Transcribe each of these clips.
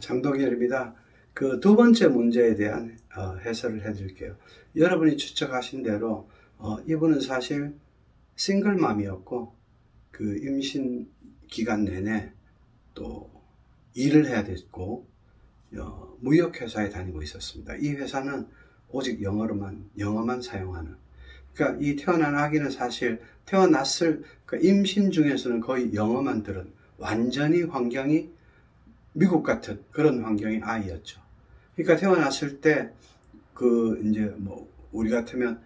장동열입니다. 그 두 번째 문제에 대한 해설을 해드릴게요. 여러분이 추측하신 대로 이분은 사실 싱글맘이었고 그 임신 기간 내내 또 일을 해야 됐고 무역회사에 다니고 있었습니다. 이 회사는 오직 영어만 사용하는, 그러니까 이 태어난 아기는 사실 태어났을 임신 중에서는 거의 영어만 들은 완전히 환경이 미국 같은 그런 환경의 아이였죠. 그러니까 태어났을 때 이제 우리 같으면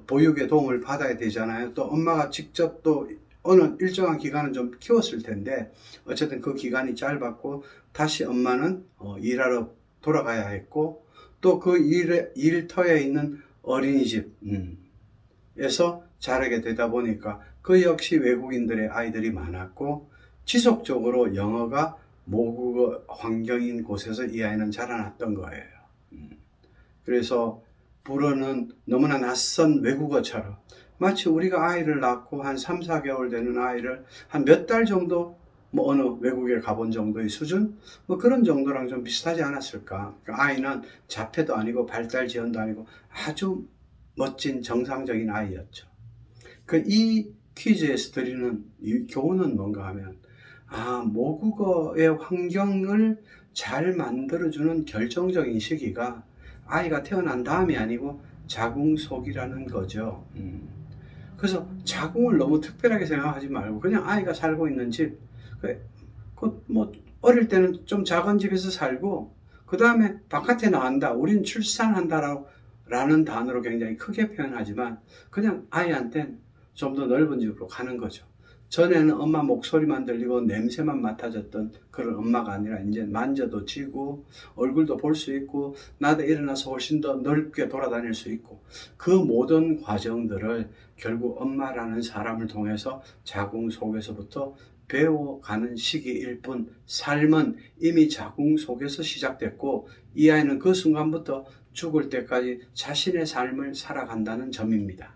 보육의 도움을 받아야 되잖아요. 또 엄마가 직접 또 어느 일정한 기간은 좀 키웠을 텐데 어쨌든 그 기간이 짧았고 다시 엄마는 일하러 돌아가야 했고 또 그 일터에 있는 어린이집에서 자라게 되다 보니까 그 역시 외국인들의 아이들이 많았고 지속적으로 영어가 모국어 환경인 곳에서 이 아이는 자라났던 거예요. 그래서 불어는 너무나 낯선 외국어처럼 마치 우리가 아이를 낳고 한 3, 4개월 되는 아이를 한 몇 달 정도 어느 외국에 가본 정도의 수준? 그런 정도랑 좀 비슷하지 않았을까. 아이는 자폐도 아니고 발달 지연도 아니고 아주 멋진 정상적인 아이였죠. 이 퀴즈에서 드리는 이 교훈은 뭔가 하면 모국어의 환경을 잘 만들어주는 결정적인 시기가 아이가 태어난 다음이 아니고 자궁속이라는 거죠. 그래서 자궁을 너무 특별하게 생각하지 말고 그냥 아이가 살고 있는 집, 어릴 때는 좀 작은 집에서 살고 그 다음에 바깥에 나간다, 우린 출산한다라는 단어로 굉장히 크게 표현하지만 그냥 아이한테는 좀 더 넓은 집으로 가는 거죠. 전에는 엄마 목소리만 들리고 냄새만 맡아졌던 그런 엄마가 아니라 이제 만져도 지고 얼굴도 볼 수 있고 나도 일어나서 훨씬 더 넓게 돌아다닐 수 있고 그 모든 과정들을 결국 엄마라는 사람을 통해서 자궁 속에서부터 배워가는 시기일 뿐 삶은 이미 자궁 속에서 시작됐고 이 아이는 그 순간부터 죽을 때까지 자신의 삶을 살아간다는 점입니다.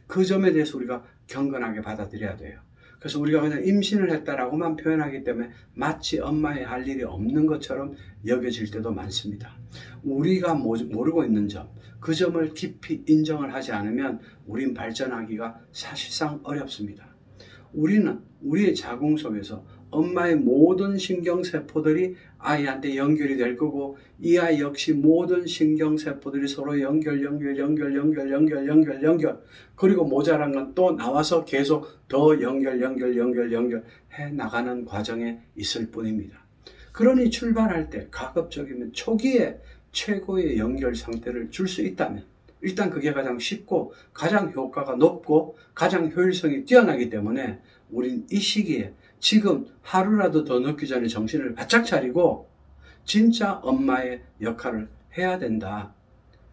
그 점에 대해서 우리가 경건하게 받아들여야 돼요. 그래서 우리가 그냥 임신을 했다라고만 표현하기 때문에 마치 엄마의 할 일이 없는 것처럼 여겨질 때도 많습니다. 우리가 모르고 있는 점, 그 점을 깊이 인정을 하지 않으면 우린 발전하기가 사실상 어렵습니다. 우리는 우리의 자궁 속에서 엄마의 모든 신경세포들이 아이한테 연결이 될 거고 이 아이 역시 모든 신경세포들이 서로 연결 그리고 모자란 건 또 나와서 계속 더 연결 해 나가는 과정에 있을 뿐입니다. 그러니 출발할 때 가급적이면 초기에 최고의 연결 상태를 줄 수 있다면 일단 그게 가장 쉽고 가장 효과가 높고 가장 효율성이 뛰어나기 때문에 우린 이 시기에 지금 하루라도 더 늦기 전에 정신을 바짝 차리고 진짜 엄마의 역할을 해야 된다.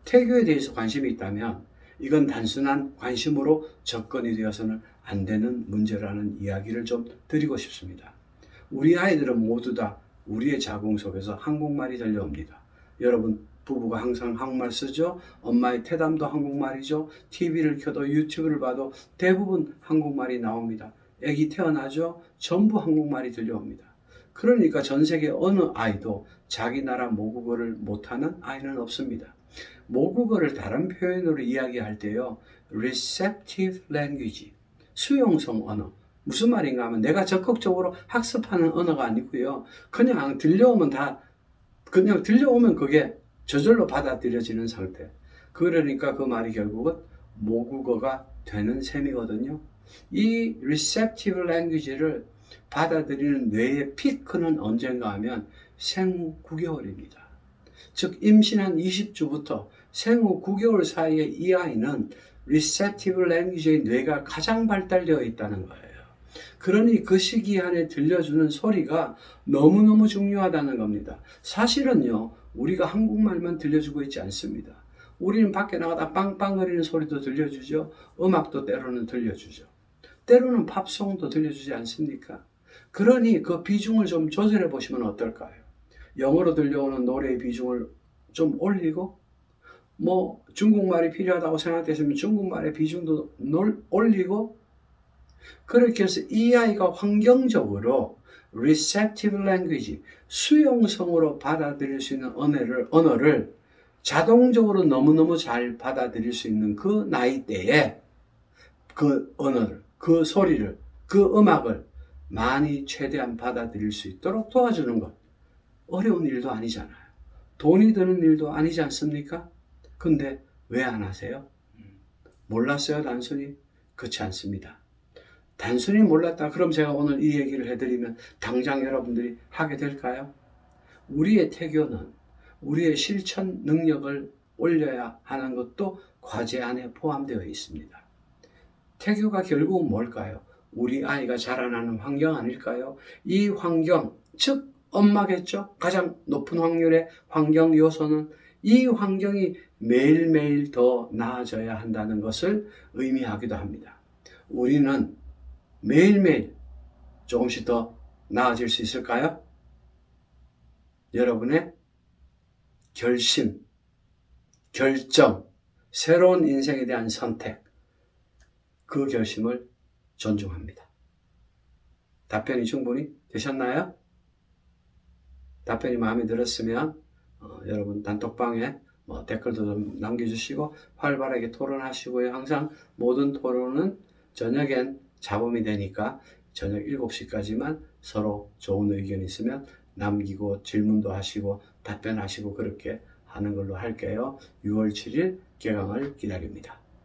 태교에 대해서 관심이 있다면 이건 단순한 관심으로 접근이 되어서는 안 되는 문제라는 이야기를 좀 드리고 싶습니다. 우리 아이들은 모두 다 우리의 자궁 속에서 한국말이 들려옵니다. 여러분 부부가 항상 한국말 쓰죠. 엄마의 태담도 한국말이죠. TV를 켜도 유튜브를 봐도 대부분 한국말이 나옵니다. 애기 태어나죠. 전부 한국말이 들려옵니다. 그러니까 전 세계 어느 아이도 자기 나라 모국어를 못하는 아이는 없습니다. 모국어를 다른 표현으로 이야기할 때요. receptive language, 수용성 언어. 무슨 말인가 하면 내가 적극적으로 학습하는 언어가 아니고요. 그냥 들려오면 그게 저절로 받아들여지는 상태. 그러니까 그 말이 결국은 모국어가 되는 셈이거든요. 이 receptive language를 받아들이는 뇌의 피크는 언젠가 하면 생후 9개월입니다. 즉 임신한 20주부터 생후 9개월 사이에 이 아이는 receptive language의 뇌가 가장 발달되어 있다는 거예요. 그러니 그 시기 안에 들려주는 소리가 너무너무 중요하다는 겁니다. 사실은요, 우리가 한국말만 들려주고 있지 않습니다. 우리는 밖에 나가다 빵빵거리는 소리도 들려주죠. 음악도 때로는 들려주죠. 때로는 팝송도 들려주지 않습니까? 그러니 그 비중을 좀 조절해 보시면 어떨까요? 영어로 들려오는 노래의 비중을 좀 올리고 중국말이 필요하다고 생각되시면 중국말의 비중도 올리고 그렇게 해서 이 아이가 환경적으로 receptive language, 수용성으로 받아들일 수 있는 언어를 자동적으로 너무너무 잘 받아들일 수 있는 그 나이대에 그 언어를, 그 소리를, 그 음악을 많이 최대한 받아들일 수 있도록 도와주는 것. 어려운 일도 아니잖아요. 돈이 드는 일도 아니지 않습니까? 근데 왜 안 하세요? 몰랐어요, 단순히? 그렇지 않습니다. 단순히 몰랐다. 그럼 제가 오늘 이 얘기를 해드리면 당장 여러분들이 하게 될까요? 우리의 태교는 우리의 실천 능력을 올려야 하는 것도 과제 안에 포함되어 있습니다. 태교가 결국은 뭘까요? 우리 아이가 자라나는 환경 아닐까요? 이 환경, 즉 엄마겠죠? 가장 높은 확률의 환경 요소는 이 환경이 매일매일 더 나아져야 한다는 것을 의미하기도 합니다. 우리는 매일매일 조금씩 더 나아질 수 있을까요? 여러분의 결심, 결정, 새로운 인생에 대한 선택, 그 결심을 존중합니다. 답변이 충분히 되셨나요? 답변이 마음에 들었으면 여러분 단톡방에 댓글도 좀 남겨주시고 활발하게 토론하시고요. 항상 모든 토론은 저녁엔 잡음이 되니까 저녁 7시까지만 서로 좋은 의견 있으면 남기고 질문도 하시고 답변하시고 그렇게 하는 걸로 할게요. 6월 7일 개강을 기다립니다.